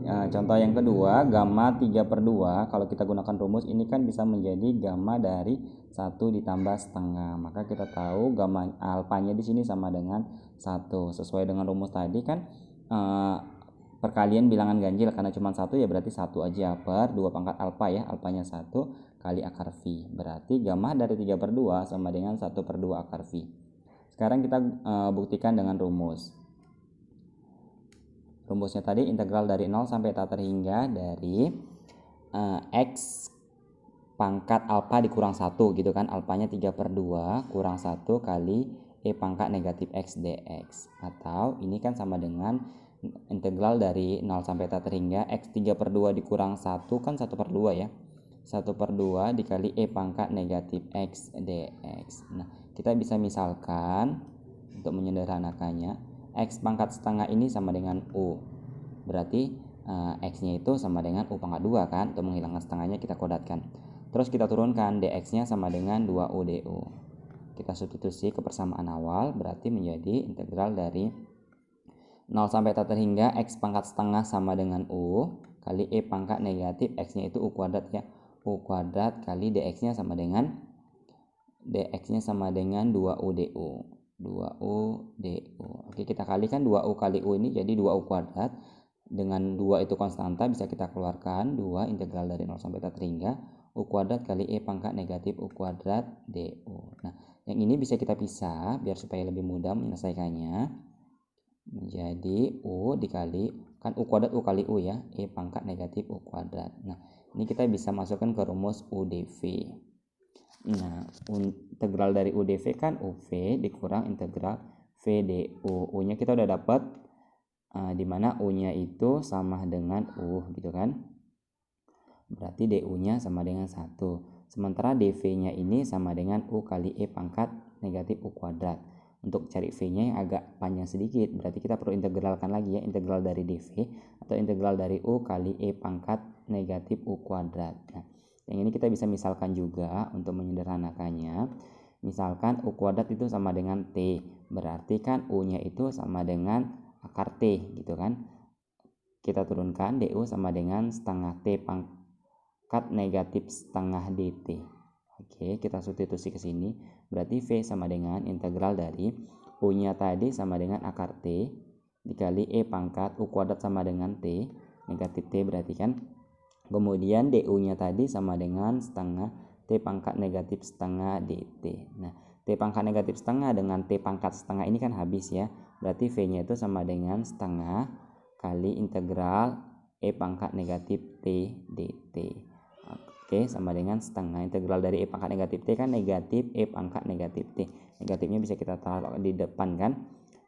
Contoh yang kedua, gamma 3/2 kalau kita gunakan rumus ini kan bisa menjadi gamma dari 1 ditambah setengah. Maka kita tahu gamma alfanya di sini sama dengan 1. Sesuai dengan rumus tadi kan perkalian bilangan ganjil, karena cuma 1 ya berarti 1 aja per 2 pangkat alfa ya. Alfanya 1 kali akar V. Berarti gamma dari 3/2 sama dengan 1/2 akar V. Sekarang kita buktikan dengan rumus. Rumusnya tadi integral dari 0 sampai tak terhingga dari X pangkat alfa dikurang 1 gitu kan. Alfanya 3/2 kurang 1 kali E pangkat negatif X dx. Atau ini kan sama dengan integral dari 0 sampai tak terhingga X 3/2 dikurang 1 kan 1/2 ya. 1/2 dikali E pangkat negatif X dx. Nah, kita bisa misalkan untuk menyederhanakannya, X pangkat setengah ini sama dengan U. Berarti X-nya itu sama dengan U pangkat 2 kan. Untuk menghilangkan setengahnya kita kodatkan. Terus kita turunkan dx-nya sama dengan 2U du. Kita substitusi ke persamaan awal, berarti menjadi integral dari 0 sampai tak terhingga X pangkat setengah sama dengan U kali E pangkat negatif X-nya itu U kuadrat ya. U kuadrat kali dx-nya sama dengan 2U du. 2U du. Oke, kita kalikan 2U kali U ini jadi 2U kuadrat. Dengan 2 itu konstanta bisa kita keluarkan 2 integral dari 0 sampai tak terhingga U kuadrat kali E pangkat negatif U kuadrat du. Nah, yang ini bisa kita pisah biar supaya lebih mudah menyelesaikannya. Menjadi U dikali, kan U kuadrat U kali U ya, E pangkat negatif U kuadrat. Nah, ini kita bisa masukkan ke rumus UdV. Nah, integral dari UdV kan UV dikurang integral V du. U-nya kita udah dapat, di mana U-nya itu sama dengan U gitu kan. Berarti du-nya sama dengan 1. Sementara dv-nya ini sama dengan U kali E pangkat negatif U kuadrat. Untuk cari V-nya yang agak panjang sedikit, berarti kita perlu integralkan lagi ya, integral dari dv atau integral dari U kali E pangkat negatif U kuadrat. Nah, yang ini kita bisa misalkan juga untuk menyederhanakannya. Misalkan U kuadrat itu sama dengan T, berarti kan U-nya itu sama dengan akar T gitu kan. Kita turunkan du sama dengan setengah T pangkat negatif setengah dt. Oke, kita substitusi ke sini. Berarti V sama dengan integral dari U-nya tadi sama dengan akar T dikali E pangkat U kuadrat sama dengan T negatif T berarti kan. Kemudian du-nya tadi sama dengan setengah T pangkat negatif setengah dt. Nah, T pangkat negatif setengah dengan T pangkat setengah ini kan habis ya. Berarti V-nya itu sama dengan setengah kali integral E pangkat negatif T dt. Oke, sama dengan setengah integral dari E pangkat negatif T kan negatif E pangkat negatif T. Negatifnya bisa kita taruh di depan kan.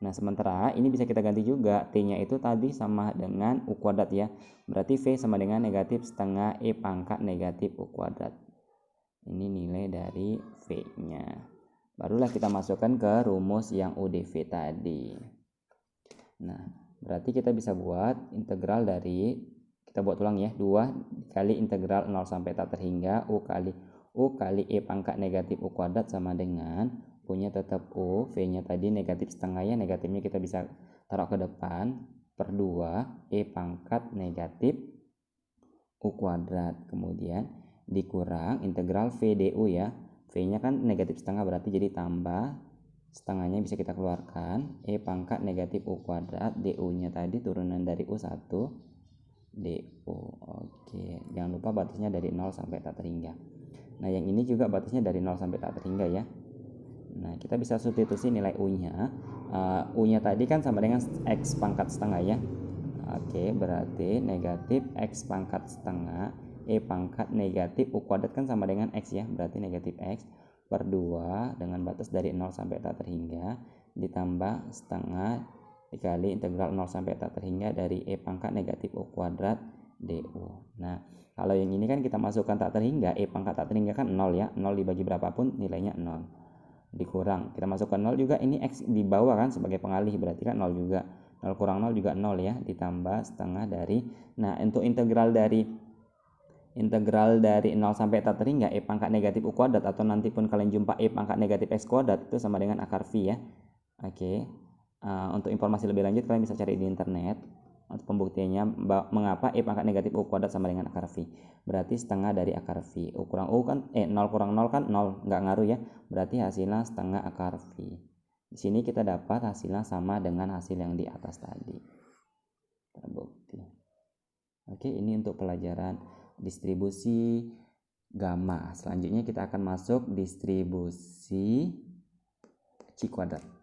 Nah, sementara ini bisa kita ganti juga, T-nya itu tadi sama dengan U kuadrat ya. Berarti V sama dengan negatif setengah E pangkat negatif U kuadrat. Ini nilai dari V-nya. Barulah kita masukkan ke rumus yang UdV tadi. Nah, berarti kita bisa buat integral dari, kita buat ulang ya, 2 kali integral 0 sampai tak terhingga U kali E pangkat negatif U kuadrat sama dengan punya tetap U, V-nya tadi negatif setengah ya, negatifnya kita bisa taruh ke depan, per 2 E pangkat negatif U kuadrat. Kemudian dikurang integral V du ya, V-nya kan negatif setengah berarti jadi tambah, setengahnya bisa kita keluarkan, E pangkat negatif U kuadrat, du-nya tadi turunan dari U1 du. Oke, jangan lupa batasnya dari 0 sampai tak terhingga. Nah, yang ini juga batasnya dari 0 sampai tak terhingga ya. Nah, kita bisa substitusi nilai U-nya. U-nya tadi kan sama dengan X pangkat setengah ya. Oke, berarti negatif X pangkat setengah E pangkat negatif U kuadrat kan sama dengan X ya. Berarti negatif X per 2 dengan batas dari 0 sampai tak terhingga ditambah setengah dikali integral 0 sampai tak terhingga dari E pangkat negatif U kuadrat du. Nah, kalau yang ini kan kita masukkan tak terhingga, E pangkat tak terhingga kan 0 ya. 0 dibagi berapapun nilainya 0. Dikurang, kita masukkan 0 juga, ini X di bawah kan sebagai pengalih, berarti kan 0 juga. 0 kurang 0 juga 0 ya, ditambah setengah dari, nah untuk integral dari 0 sampai tak terhingga E pangkat negatif U kuadrat, atau nanti pun kalian jumpa E pangkat negatif X kuadrat, itu sama dengan akar V ya. Oke, untuk informasi lebih lanjut kalian bisa cari di internet. atau pembuktiannya mengapa I pangkat negatif U kuadrat sama dengan akar V. Berarti setengah dari akar V. U kurang U kan 0 kurang 0 kan 0, nggak ngaruh ya. Berarti hasilnya setengah akar V. Di sini kita dapat hasilnya sama dengan hasil yang di atas tadi. Terbukti. Oke, ini untuk pelajaran distribusi gamma. Selanjutnya kita akan masuk distribusi C kuadrat.